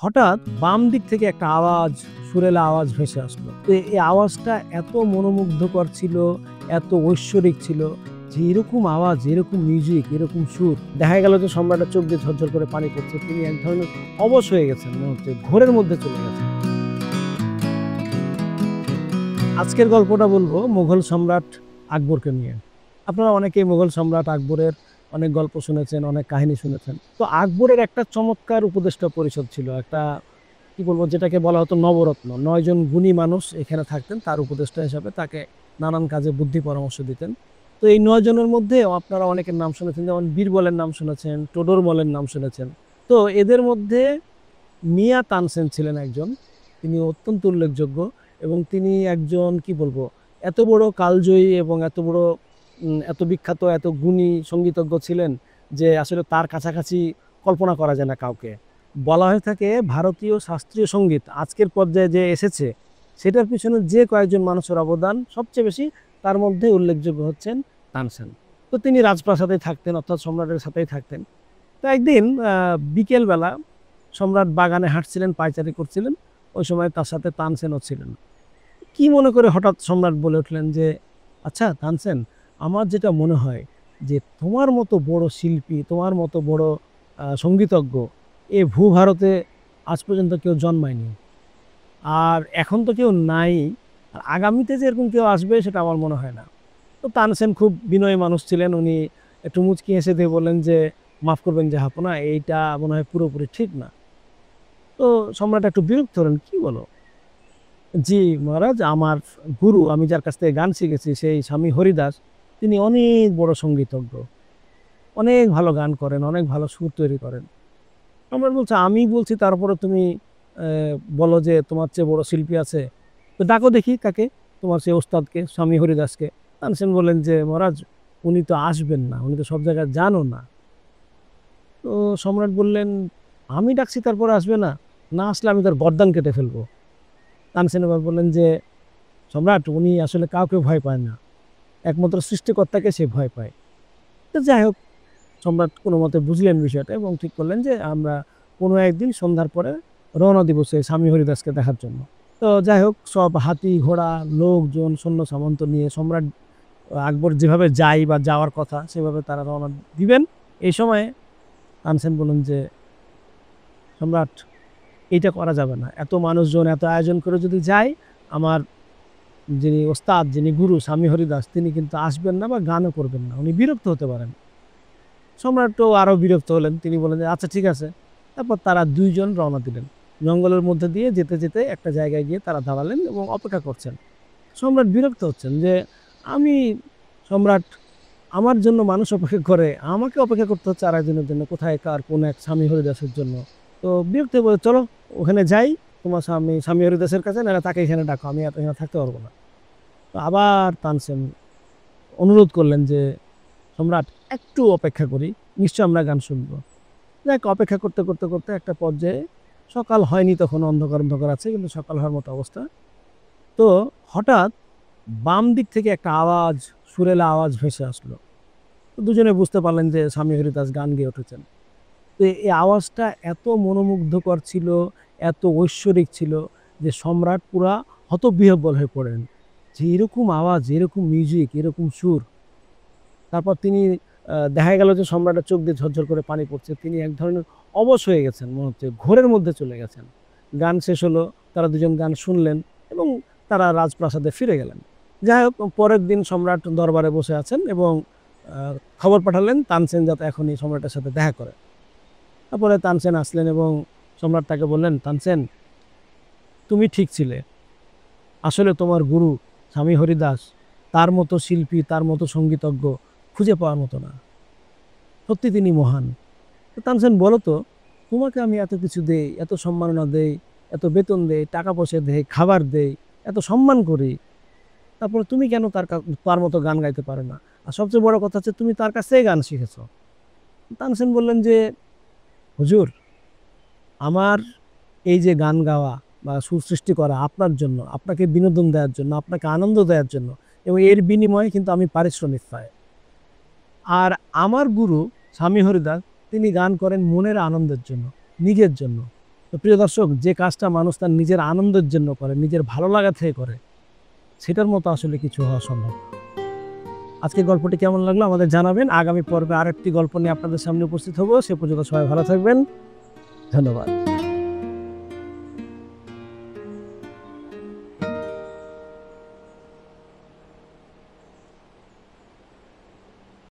হঠাৎ বাম দিক থেকে একটা আওয়াজ, সুরেলা আওয়াজ ভেসে আসলো। তো এই আওয়াজটা এত মনোমুগ্ধকর ছিল, এত ঐশ্বরিক ছিল যে এরকম আওয়াজ, এরকম মিউজিক, এরকম সুর দেখা গেল যে সম্রাটের চোখ দিয়ে ঝরঝর করে পানি পড়ছে। তিনি এক ধরনের অবশ হয়ে গেছেন, মনে হচ্ছে ঘোরের মধ্যে চলে গেছেন। আজকের গল্পটা বলবো মুঘল সম্রাট আকবরকে নিয়ে। আপনারা অনেকেই মুঘল সম্রাট আকবরের অনেক গল্প শুনেছেন, অনেক কাহিনী শুনেছেন। তো আকবরের একটা চমৎকার উপদেষ্টা পরিষদ ছিল। একটা কি বলবো, যেটাকে বলা হতো নবরত্ন। ৯ জন গুণী মানুষ এখানে থাকতেন তার উপদেষ্টা হিসাবে, তাকে নানান কাজে বুদ্ধি পরামর্শ দিতেন। তো এই ৯ জনের মধ্যে আপনারা অনেকের নাম শুনেছেন, যেমন বীরবলের নাম শুনেছেন, টোডরমলের নাম শুনেছেন। তো এদের মধ্যে মিয়া তানসেন ছিলেন একজন। তিনি অত্যন্ত উল্লেখযোগ্য এবং তিনি একজন কি বলবো, এত বড় কালজয়ী এবং এত বড় এত বিখ্যাত, এত গুণী সঙ্গীতজ্ঞ ছিলেন যে আসলে তার কাছাকাছি কল্পনা করা যায় না কাউকে। বলা হয়ে থাকে ভারতীয় শাস্ত্রীয় সঙ্গীত আজকের পর্যায়ে যে এসেছে সেটার পিছনে যে কয়েকজন মানুষের অবদান সবচেয়ে বেশি, তার মধ্যে উল্লেখযোগ্য হচ্ছেন তানসেন। তো তিনি রাজপ্রাসাদে থাকতেন, অর্থাৎ সম্রাটের সাথেই থাকতেন। তো একদিন বিকেলবেলা সম্রাট বাগানে হাঁটছিলেন, পায়চারি করছিলেন। ওই সময় তার সাথে তানসেনও ছিলেন। কি মনে করে হঠাৎ সম্রাট বলে উঠলেন যে, আচ্ছা তানসেন, আমার যেটা মনে হয় যে তোমার মতো বড় শিল্পী, তোমার মতো বড় সঙ্গীতজ্ঞ এ ভূভারতে আজ পর্যন্ত কেউ জন্মায়নি। আর এখন তো কেউ নাই। আর আগামীতে যে এরকম কেউ আসবে সেটা আমার মনে হয় না। তো তানসেন খুব বিনয়ী মানুষ ছিলেন। উনি একটু মুচকি হেসে দিয়ে বললেন যে, মাফ করবেন জাহাপনা, এইটা মনে হয় পুরোপুরি ঠিক না। তো সম্রাট একটু বিরক্ত হলেন, কি বলো? জি মহারাজ, আমার গুরু, আমি যার কাছ থেকে গান শিখেছি, সেই স্বামী হরিদাস, তিনি অনেক বড় সঙ্গীতজ্ঞ। অনেক ভালো গান করেন, অনেক ভালো সুর তৈরি করেন। সম্রাট বলছে, আমি বলছি তারপরে তুমি বলো যে তোমার চেয়ে বড় শিল্পী আছে। তো ডাকো দেখি তাকে, তোমার সেই ওস্তাদকে, স্বামী হরিদাসকে। তানসেন বললেন যে, মহারাজ, উনি তো আসবেন না, উনি তো সব জায়গায় জানো না। তো সম্রাট বললেন, আমি ডাকছি তারপরে আসবে না? না আসলে আমি তার গর্দান কেটে ফেলবো। তানসেন এবার বললেন যে, সম্রাট, উনি আসলে কাউকে ভয় পায় না, একমাত্র সৃষ্টিকর্তাকে সে ভয় পায়। তো যাই হোক, সম্রাট কোনো মতে বুঝলেন বিষয়টা এবং ঠিক করলেন যে আমরা কোনো একদিন সন্ধ্যার পরে রওনা দিব সেই স্বামী হরিদাসকে দেখার জন্য। তো যাই হোক, সব হাতি ঘোড়া, লোকজন, সৈন্য সামন্ত নিয়ে সম্রাট আকবর যেভাবে যায় বা যাওয়ার কথা সেভাবে তারা রওনা দিবেন। এই সময়ে তানসেন বললেন যে, সম্রাট, এইটা করা যাবে না। এত মানুষজন, এত আয়োজন করে যদি যাই, আমার যিনি ওস্তাদ, যিনি গুরু স্বামী হরিদাস, তিনি কিন্তু আসবেন না বা গানও করবেন না, উনি বিরক্ত হতে পারেন। সম্রাটও আরো বিরক্ত হলেন। তিনি বললেন যে, আচ্ছা ঠিক আছে। তারপর তারা ২ জন রওনা দিলেন। জঙ্গলের মধ্যে দিয়ে যেতে, যেতে একটা জায়গায় গিয়ে তারা দাঁড়ালেন এবং অপেক্ষা করছেন। সম্রাট বিরক্ত হচ্ছেন যে, আমি সম্রাট, আমার জন্য মানুষ অপেক্ষা করে, আমাকে অপেক্ষা করতে হচ্ছে আরেকজনের জন্য, কোথায় কার কোন এক স্বামী হরিদাসের জন্য। তো বিরক্ত হয়ে বলে, চলো ওখানে যাই, তোমার স্বামী হরিদাসের কাছে, নাহলে তাকে এখানে ডাকো, আমি এত এখানে থাকতে পারবো না। তো আবার তানসেন অনুরোধ করলেন যে, সম্রাট, একটু অপেক্ষা করি, নিশ্চয় আমরা গান শুনবো। যাক, অপেক্ষা করতে করতে করতে একটা পর্যায়ে সকাল হয়নি, তখন অন্ধকার অন্ধকার আছে, কিন্তু সকাল হওয়ার মতো অবস্থা। তো হঠাৎ বাম দিক থেকে একটা আওয়াজ, সুরেলা আওয়াজ ভেসে আসলো। তো দুজনে বুঝতে পারলেন যে স্বামী হরিদাস গান গেয়ে উঠেছেন। তো এই আওয়াজটা এত মনোমুগ্ধকর ছিল, এত ঐশ্বরিক ছিল যে সম্রাট পুরা হতবিহ্বল হয়ে পড়েন যে এরকম আওয়াজ, এরকম মিউজিক, এরকম সুর। তারপর তিনি দেখা গেল যে সম্রাটের চোখ দিয়ে ঝরঝর করে পানি পড়ছে। তিনি এক ধরনের অবশ হয়ে গেছেন, মনে হচ্ছে ঘোরের মধ্যে চলে গেছেন। গান শেষ হলো, তারা দুজন গান শুনলেন এবং তারা রাজপ্রাসাদে ফিরে গেলেন। যাই হোক, পরের দিন সম্রাট দরবারে বসে আছেন এবং খবর পাঠালেন তানসেন যাতে এখনই সম্রাটের সাথে দেখা করে। তারপরে তানসেন আসলেন এবং সম্রাট তাকে বললেন, তানসেন, তুমি ঠিক ছিলে। আসলে তোমার গুরু স্বামী হরিদাস, তার মতো শিল্পী, তার মতো সঙ্গীতজ্ঞ খুঁজে পাওয়ার মতো না। সত্যি তিনি মহান। তো তানসেন, বলো তো, তোমাকে আমি এত কিছু দেই, এত সম্মাননা দেই, এত বেতন দেই, টাকা পয়সা দেই, খাবার দেই, এত সম্মান করি, তারপরে তুমি কেন তার মতো গান গাইতে পারো না? আর সবচেয়ে বড় কথা হচ্ছে, তুমি তার কাছ থেকে গান শিখেছো। তানসেন বললেন যে, হুজুর, আমার এই যে গান গাওয়া বা সুসৃষ্টি করা আপনার জন্য, আপনাকে বিনোদন দেওয়ার জন্য, আপনাকে আনন্দ দেওয়ার জন্য, এবং এর বিনিময়ে কিন্তু আমি পারিশ্রমিক পাই। আর আমার গুরু স্বামী হরিদাস, তিনি গান করেন মনের আনন্দের জন্য, নিজের জন্য। তো প্রিয় দর্শক, যে কাজটা মানুষ তার নিজের আনন্দের জন্য করে, নিজের ভালো লাগা থেকে করে, সেটার মতো আসলে কিছু হওয়া সম্ভব না। আজকের গল্পটি কেমন লাগলো আমাদের জানাবেন। আগামী পর্বে আরেকটি গল্প নিয়ে আপনাদের সামনে উপস্থিত হব। সে পর্যন্ত সবাই ভালো থাকবেন। ধন্যবাদ।